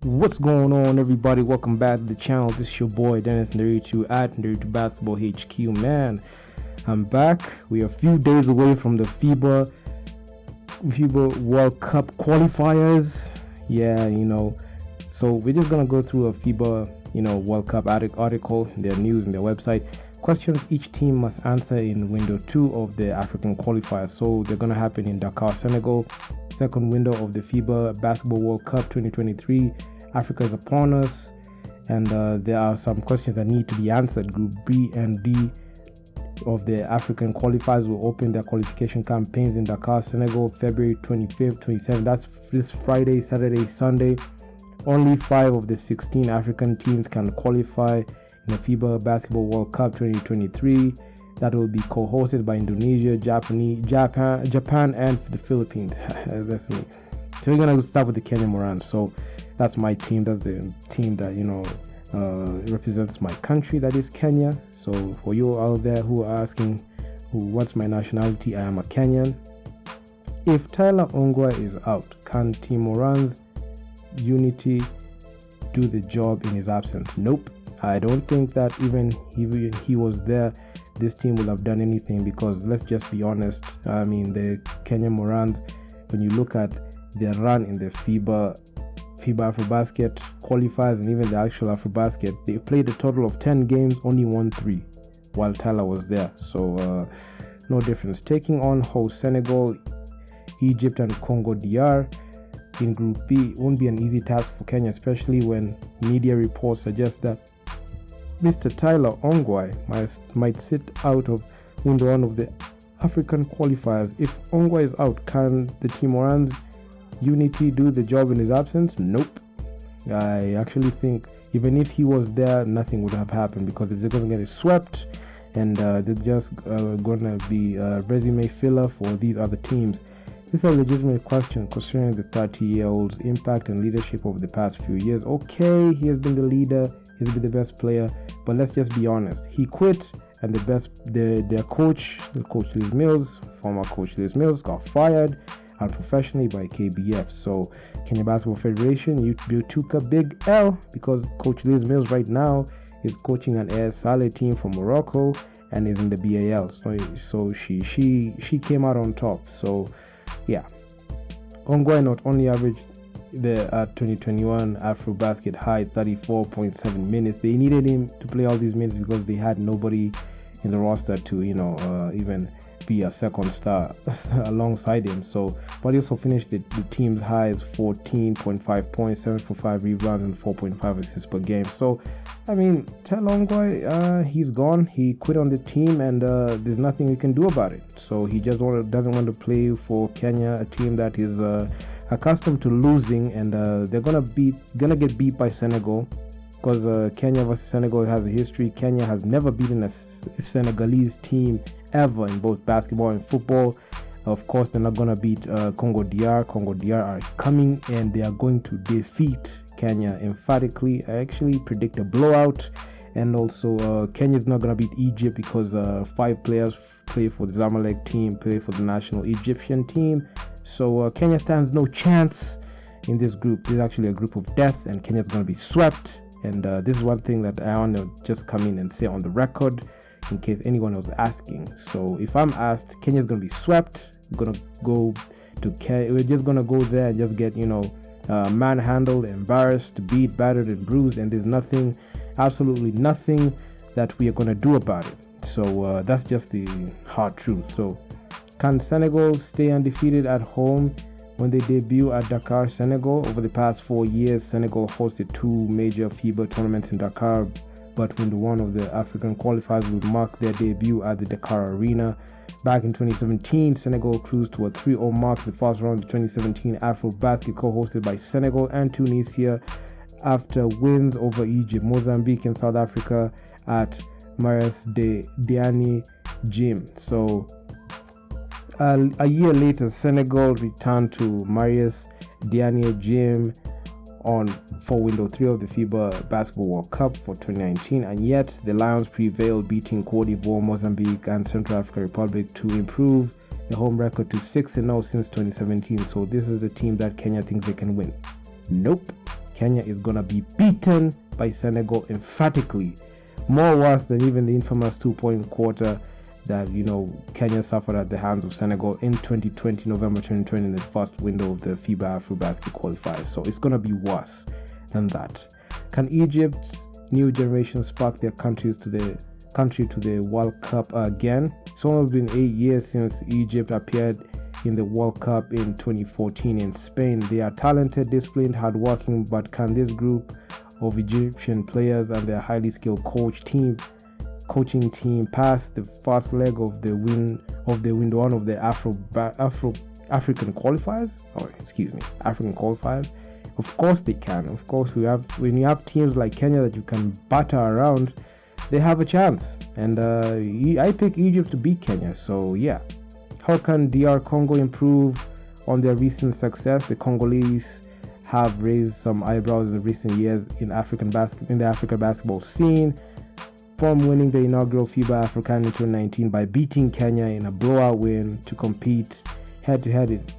What's going on, everybody? Welcome back to the channel. This is your boy Dennis Nderitu at Nderitu Basketball HQ. Man, I'm back. We are a few days away from the FIBA World Cup qualifiers. So we're just gonna go through a FIBA World Cup article, their news and their website. Questions each team must answer in window 2 of the African Qualifiers. So they're gonna happen in Dakar, Senegal. Second window of the FIBA Basketball World Cup 2023. Africa is upon us, and there are some questions that need to be answered. Group B and D of the African Qualifiers will open their qualification campaigns in Dakar, Senegal, February 25th, 27th. That's this Friday, Saturday, Sunday. Only 5 of the 16 African teams can qualify in the FIBA Basketball World Cup 2023. That will be co-hosted by Indonesia, Japan, and the Philippines. That's me. So we're gonna start with the Kenya Morans. So that's my team. That's the team that represents my country. That is Kenya. So for you out there who are asking, what's my nationality? I am a Kenyan. If Tyler Ongwae is out, can Team Morans Unity do the job in his absence? Nope. I don't think that even he was there, this team will have done anything, because let's just be honest. I mean, the Kenya Morans, when you look at their run in the FIBA AfroBasket qualifiers and even the actual AfroBasket, they played a total of 10 games, only won 3 while Tyler was there. So no difference. Taking on host Senegal, Egypt and Congo DR in Group B won't be an easy task for Kenya, especially when media reports suggest that Mr. Tyler Ongwae might sit out of window 1 of the African qualifiers. If Ongwae is out, can the Team Morans Unity do the job in his absence? Nope. I actually think even if he was there, nothing would have happened, because they're going to get swept, and they're just going to be a resume filler for these other teams. This is a legitimate question concerning the 30-year-old's impact and leadership over the past few years. Okay, he has been the leader, he's been the best player, but let's just be honest. He quit, and their coach, Liz Mills, former coach Liz Mills, got fired unprofessionally by KBF. So Kenya Basketball Federation, you took a big L, because Coach Liz Mills right now is coaching an Air Saleh team from Morocco and is in the BAL. So she came out on top. So yeah, Ongwae not only averaged the 2021 AfroBasket high 34.7 minutes. They needed him to play all these minutes because they had nobody in the roster to even be a second star alongside him. So but he also finished the team's highs 14.5 points, 7.5 rebounds and 4.5 assists per game. So I mean, Tyler Ongwae, he's gone. He quit on the team, and there's nothing we can do about it. So he just doesn't want to play for Kenya, a team that is accustomed to losing, and they're gonna get beat by Senegal, because Kenya versus Senegal has a history. Kenya has never beaten a Senegalese team ever in both basketball and football. Of course, they're not gonna beat Congo DR. Congo DR are coming, and they are going to defeat Kenya emphatically. I actually predict a blowout. And also Kenya is not going to beat Egypt, because 5 players play for the Zamalek team, play for the national Egyptian team. So Kenya stands no chance in this group. This is actually a group of death, and Kenya is going to be swept. And this is one thing that I want to just come in and say on the record, in case anyone was asking. So if I'm asked, Kenya is going to be swept. We're going to go to Kenya. We're just going to go there and just get manhandled, embarrassed, beat, battered and bruised, and there's nothing, absolutely nothing that we are going to do about it. So that's just the hard truth. So can Senegal stay undefeated at home when they debut at Dakar, Senegal? Over the past 4 years, Senegal hosted 2 major FIBA tournaments in Dakar, but window 1 of the African qualifiers will mark their debut at the Dakar Arena. Back in 2017, Senegal cruised to a 3-0 mark the first round of the 2017 AfroBasket, co-hosted by Senegal and Tunisia, after wins over Egypt, Mozambique and South Africa at Marius Diani Gym. So a year later, Senegal returned to Marius Diani Gym for window 3 of the FIBA Basketball World Cup for 2019, and yet the Lions prevailed, beating Cote d'Ivoire, Mozambique and Central African Republic to improve the home record to 6-0 since 2017. So this is the team that Kenya thinks they can win. Nope. Kenya is going to be beaten by Senegal emphatically. More worse than even the infamous 2-point quarter that, Kenya suffered at the hands of Senegal in November 2020, in the first window of the FIBA Basketball Qualifiers. So it's going to be worse than that. Can Egypt's new generation spark their country to the World Cup again? It's only been 8 years since Egypt appeared in the World Cup in 2014 in Spain. They are talented, disciplined, hardworking, but can this group of Egyptian players and their highly skilled coaching team pass the first leg of the window one of the African Qualifiers? African Qualifiers. Of course they can. Of course, when you have teams like Kenya that you can batter around, they have a chance. And I pick Egypt to beat Kenya. So yeah. How can DR Congo improve on their recent success? The Congolese have raised some eyebrows in recent years in the African basketball scene, from winning the inaugural FIBA African in 2019 by beating Kenya in a blowout win to compete head-to-head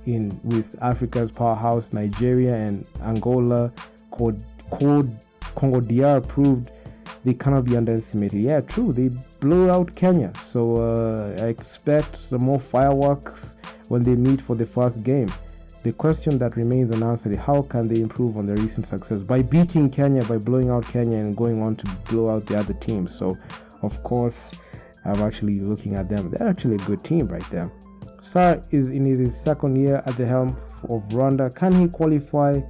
with Africa's powerhouse Nigeria and Angola. Congo DR proved they cannot be underestimated. Yeah, true, they blew out Kenya. So I expect some more fireworks when they meet for the first game. The question that remains unanswered is how can they improve on their recent success? By beating Kenya, by blowing out Kenya and going on to blow out the other teams. So, of course, I'm actually looking at them. They're actually a good team right there. Sarr is in his second year at the helm of Rwanda. Can he qualify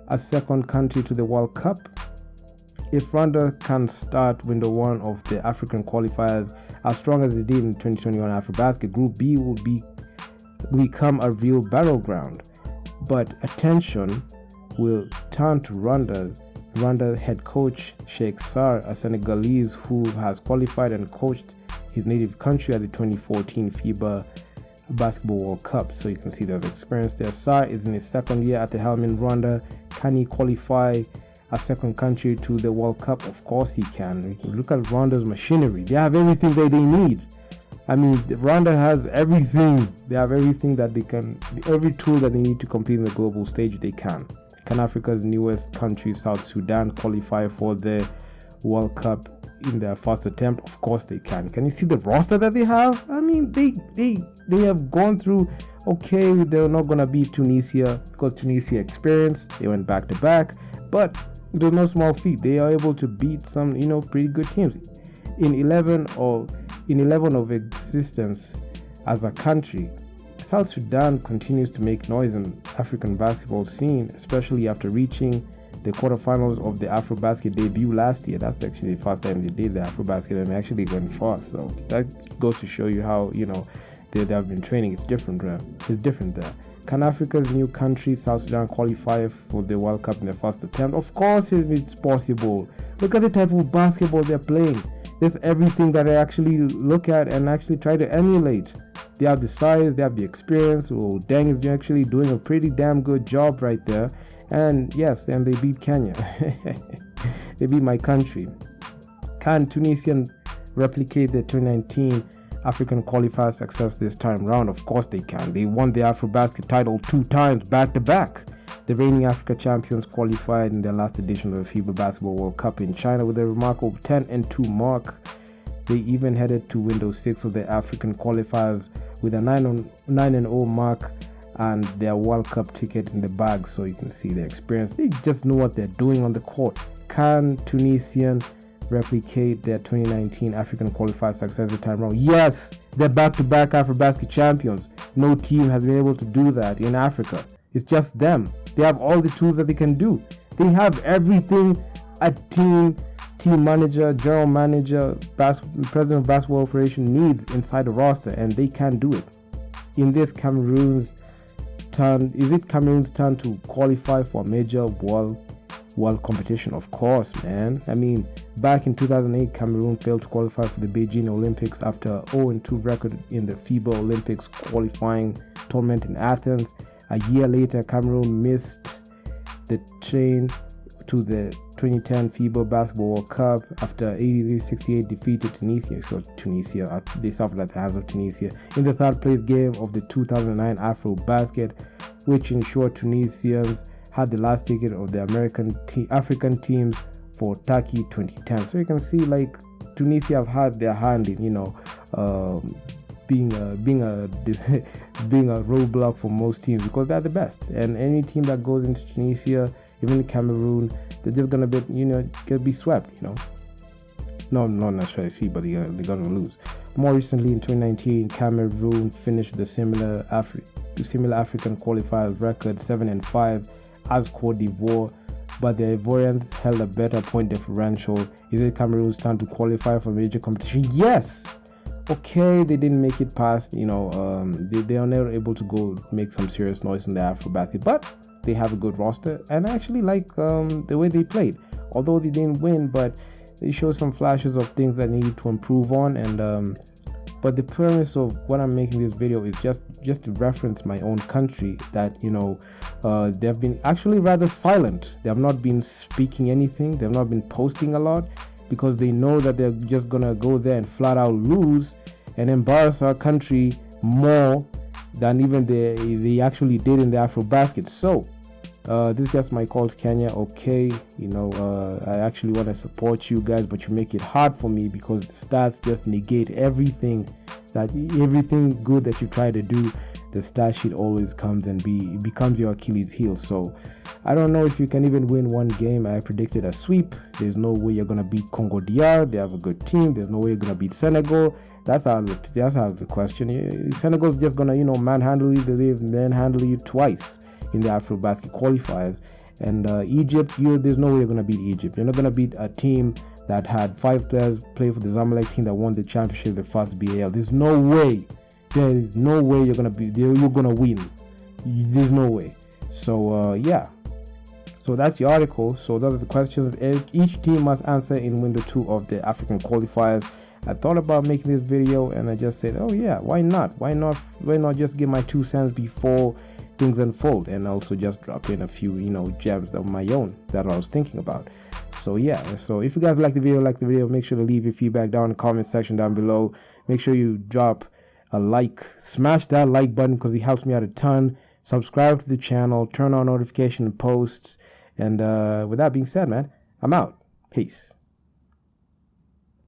a second country to the World Cup? If Rwanda can start window one of the African qualifiers as strong as they did in 2021 AfroBasket, Group B will become a real battleground. But attention will turn to Rwanda head coach Sheikh Sarr, a Senegalese who has qualified and coached his native country at the 2014 FIBA Basketball World Cup. So you can see there's experience there. Sarr is in his second year at the helm in Rwanda. Can he qualify a second country to the World Cup? Of course he can. Look at Rwanda's machinery. They have everything that they need. I mean, Rwanda has everything. They have everything that they can, every tool that they need to compete in the global stage, they can. Can Africa's newest country, South Sudan, qualify for the World Cup in their first attempt? Of course they can. Can you see the roster that they have? I mean, they have gone through, okay, they're not going to beat Tunisia because Tunisia experienced. They went back to back, but there's no small feat. They are able to beat some, pretty good teams. In 11 of existence as a country, South Sudan continues to make noise in African basketball scene, especially after reaching the quarterfinals of the AfroBasket debut last year. That's actually the first time they did the AfroBasket and they actually went far. So that goes to show you how, they have been training. It's different there. Can Africa's new country, South Sudan, qualify for the World Cup in their first attempt? Of course it's possible. Look at the type of basketball they're playing. There's everything that I actually look at and actually try to emulate. They have the size, they have the experience. Oh, Deng is actually doing a pretty damn good job right there. And yes, and they beat Kenya. They beat my country. Can Tunisian replicate the 2019 African Qualifier success this time round? Of course they can. They won the AfroBasket title 2 times back to back. The reigning Africa champions qualified in their last edition of the FIBA Basketball World Cup in China with a remarkable 10-2 mark. They even headed to window 6 of the African Qualifiers with a 9-0 mark and their World Cup ticket in the bag. So you can see the experience. They just know what they're doing on the court. Can Tunisian replicate their 2019 African Qualifier success this time around? Yes, they're back-to-back AfroBasket champions. No team has been able to do that in Africa. It's just them. They have all the tools that they can do. They have everything a team manager, general manager, president of basketball operation needs inside the roster, and they can do it. In this Cameroon's turn to qualify for a major world competition? Of course, man. I mean, back in 2008, Cameroon failed to qualify for the Beijing Olympics after 0-2 record in the FIBA Olympics qualifying tournament in Athens. A year later, Cameroon missed the train to the 2010 FIBA Basketball World Cup after 83-68 defeated Tunisia. So they suffered at the hands of Tunisia in the third place game of the 2009 AfroBasket, which ensured Tunisians had the last ticket of the African teams for Turkey 2010. So you can see like Tunisia have had their hand in, being a roadblock for most teams because they're the best. And any team that goes into Tunisia, even Cameroon, they're just gonna be swept. No, not necessarily see, but they're gonna lose. More recently, in 2019, Cameroon finished the similar African Qualifiers record 7-5 as Cote d'Ivoire, but the Ivorians held a better point differential. Is it Cameroon's time to qualify for major competition? Yes. Okay, they didn't make it past. They are never able to go make some serious noise in the AfroBasket, but they have a good roster, and I actually like the way they played. Although they didn't win, but they showed some flashes of things that needed to improve on. And but the premise of what I'm making this video is just to reference my own country, that they have been actually rather silent. They have not been speaking anything. They have not been posting a lot, because they know that they're just gonna go there and flat out lose and embarrass our country more than even they actually did in the AfroBasket. So this is just my call to Kenya. Okay, I actually want to support you guys, but you make it hard for me because the stats just negate everything good that you try to do. The stat sheet always comes and becomes your Achilles heel. So I don't know if you can even win one game. I predicted a sweep. There's no way you're gonna beat Congo DR. They have a good team. There's no way you're gonna beat Senegal. That's out of the question. Senegal's just gonna manhandle you. They've manhandled you twice in the AfroBasket qualifiers. And Egypt, there's no way you're gonna beat Egypt. You're not gonna beat a team that had 5 players play for the Zamalek team that won the championship, the first BAL. There's no way. There is no way you're gonna win. There's no way. So yeah. So that's the article. So those are the questions each team must answer in window 2 of the African qualifiers. I thought about making this video and I just said, oh yeah, why not? Why not just give my 2 cents before things unfold, and also just drop in a few gems of my own that I was thinking about. So yeah, so if you guys like the video, make sure to leave your feedback down in the comment section down below. Make sure you drop a like, smash that like button because it helps me out a ton. Subscribe to the channel, turn on notification posts, and with that being said, man, I'm out. Peace.